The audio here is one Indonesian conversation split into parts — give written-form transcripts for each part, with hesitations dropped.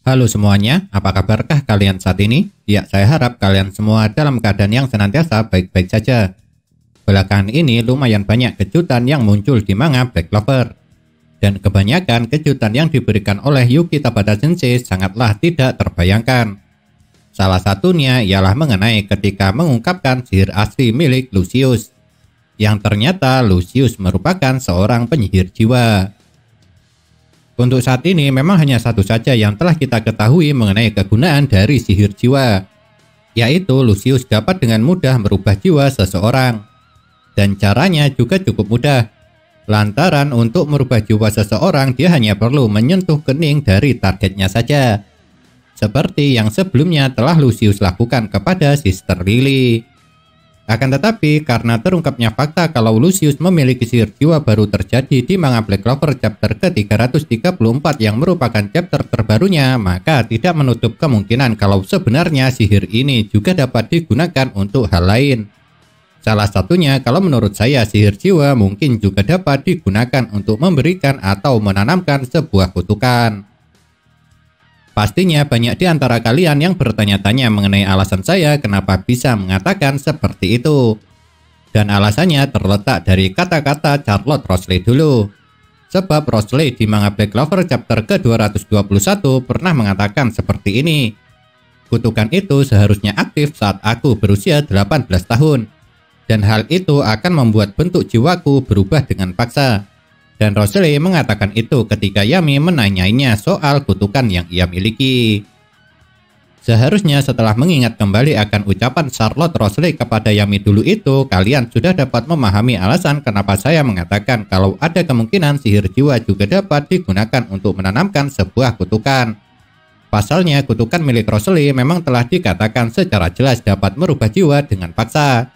Halo semuanya, apa kabarkah kalian saat ini? Ya, saya harap kalian semua dalam keadaan yang senantiasa baik-baik saja. Belakangan ini lumayan banyak kejutan yang muncul di manga Black Clover. Dan kebanyakan kejutan yang diberikan oleh Yuki Tabata Sensei sangatlah tidak terbayangkan. Salah satunya ialah mengenai ketika mengungkapkan sihir asli milik Lucius. Yang ternyata Lucius merupakan seorang penyihir jiwa. Untuk saat ini memang hanya satu saja yang telah kita ketahui mengenai kegunaan dari sihir jiwa, yaitu Lucius dapat dengan mudah merubah jiwa seseorang. Dan caranya juga cukup mudah. Lantaran untuk merubah jiwa seseorang dia hanya perlu menyentuh kening dari targetnya saja. Seperti yang sebelumnya telah Lucius lakukan kepada Sister Lily. Akan tetapi karena terungkapnya fakta kalau Lucius memiliki sihir jiwa baru terjadi di manga Black Clover chapter ke-334 yang merupakan chapter terbarunya, maka tidak menutup kemungkinan kalau sebenarnya sihir ini juga dapat digunakan untuk hal lain. Salah satunya kalau menurut saya sihir jiwa mungkin juga dapat digunakan untuk memberikan atau menanamkan sebuah kutukan. Pastinya banyak di antara kalian yang bertanya-tanya mengenai alasan saya kenapa bisa mengatakan seperti itu. Dan alasannya terletak dari kata-kata Charlotte Rosalee dulu. Sebab Rosalee di manga Black Clover chapter ke-221 pernah mengatakan seperti ini. Kutukan itu seharusnya aktif saat aku berusia 18 tahun. Dan hal itu akan membuat bentuk jiwaku berubah dengan paksa. Dan Rosalee mengatakan itu ketika Yami menanyainya soal kutukan yang ia miliki. Seharusnya setelah mengingat kembali akan ucapan Charlotte Rosalee kepada Yami dulu itu, kalian sudah dapat memahami alasan kenapa saya mengatakan kalau ada kemungkinan sihir jiwa juga dapat digunakan untuk menanamkan sebuah kutukan. Pasalnya kutukan milik Rosalee memang telah dikatakan secara jelas dapat merubah jiwa dengan paksa.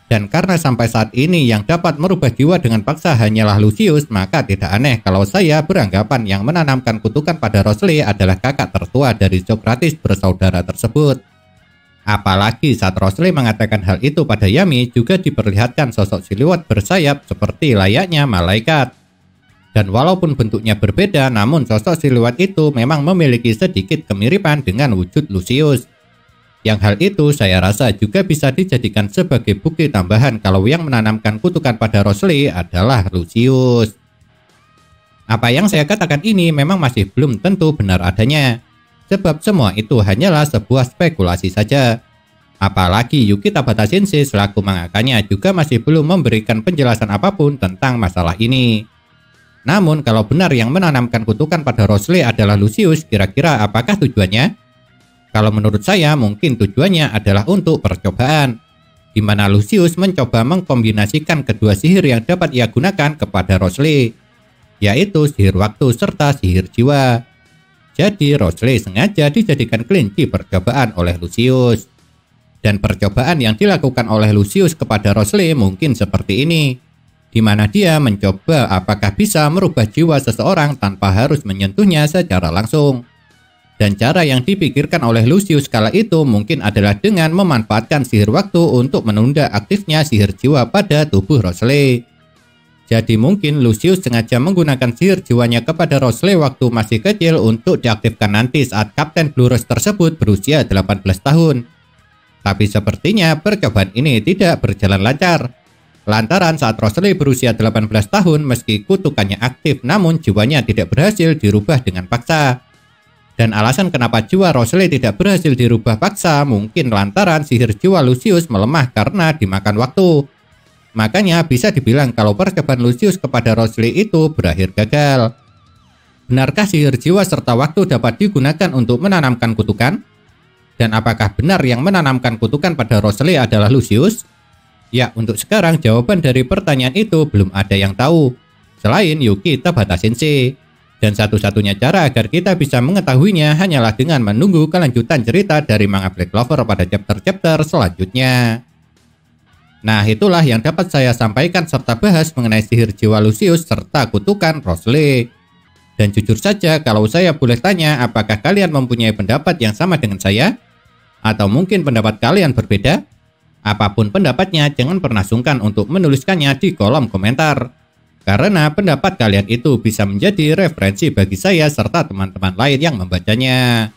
Dan karena sampai saat ini yang dapat merubah jiwa dengan paksa hanyalah Lucius, maka tidak aneh kalau saya beranggapan yang menanamkan kutukan pada Rosalee adalah kakak tertua dari Socrates bersaudara tersebut. Apalagi saat Rosalee mengatakan hal itu pada Yami juga diperlihatkan sosok siluet bersayap seperti layaknya malaikat. Dan walaupun bentuknya berbeda, namun sosok siluet itu memang memiliki sedikit kemiripan dengan wujud Lucius. Yang hal itu saya rasa juga bisa dijadikan sebagai bukti tambahan kalau yang menanamkan kutukan pada Rosalee adalah Lucius. Apa yang saya katakan ini memang masih belum tentu benar adanya, sebab semua itu hanyalah sebuah spekulasi saja. Apalagi Yuki Tabata Sensei selaku mangakanya juga masih belum memberikan penjelasan apapun tentang masalah ini. Namun kalau benar yang menanamkan kutukan pada Rosalee adalah Lucius, kira-kira apakah tujuannya? Kalau menurut saya mungkin tujuannya adalah untuk percobaan, di mana Lucius mencoba mengkombinasikan kedua sihir yang dapat ia gunakan kepada Rosalee, yaitu sihir waktu serta sihir jiwa. Jadi Rosalee sengaja dijadikan kelinci percobaan oleh Lucius. Dan percobaan yang dilakukan oleh Lucius kepada Rosalee mungkin seperti ini, di mana dia mencoba apakah bisa merubah jiwa seseorang tanpa harus menyentuhnya secara langsung. Dan cara yang dipikirkan oleh Lucius kala itu mungkin adalah dengan memanfaatkan sihir waktu untuk menunda aktifnya sihir jiwa pada tubuh Rosalee. Jadi mungkin Lucius sengaja menggunakan sihir jiwanya kepada Rosalee waktu masih kecil untuk diaktifkan nanti saat Kapten Blue Rose tersebut berusia 18 tahun. Tapi sepertinya percobaan ini tidak berjalan lancar. Lantaran saat Rosalee berusia 18 tahun meski kutukannya aktif namun jiwanya tidak berhasil dirubah dengan paksa. Dan alasan kenapa jiwa Rosalee tidak berhasil dirubah paksa mungkin lantaran sihir jiwa Lucius melemah karena dimakan waktu. Makanya bisa dibilang kalau percobaan Lucius kepada Rosalee itu berakhir gagal. Benarkah sihir jiwa serta waktu dapat digunakan untuk menanamkan kutukan? Dan apakah benar yang menanamkan kutukan pada Rosalee adalah Lucius? Ya, untuk sekarang jawaban dari pertanyaan itu belum ada yang tahu, selain Yuki Tabata Sensei. Dan satu-satunya cara agar kita bisa mengetahuinya hanyalah dengan menunggu kelanjutan cerita dari manga Black Clover pada chapter-chapter selanjutnya. Nah, itulah yang dapat saya sampaikan serta bahas mengenai sihir jiwa Lucius serta kutukan Rosalee. Dan jujur saja kalau saya boleh tanya, apakah kalian mempunyai pendapat yang sama dengan saya? Atau mungkin pendapat kalian berbeda? Apapun pendapatnya, jangan pernah sungkan untuk menuliskannya di kolom komentar. karena pendapat kalian itu bisa menjadi referensi bagi saya serta teman-teman lain yang membacanya.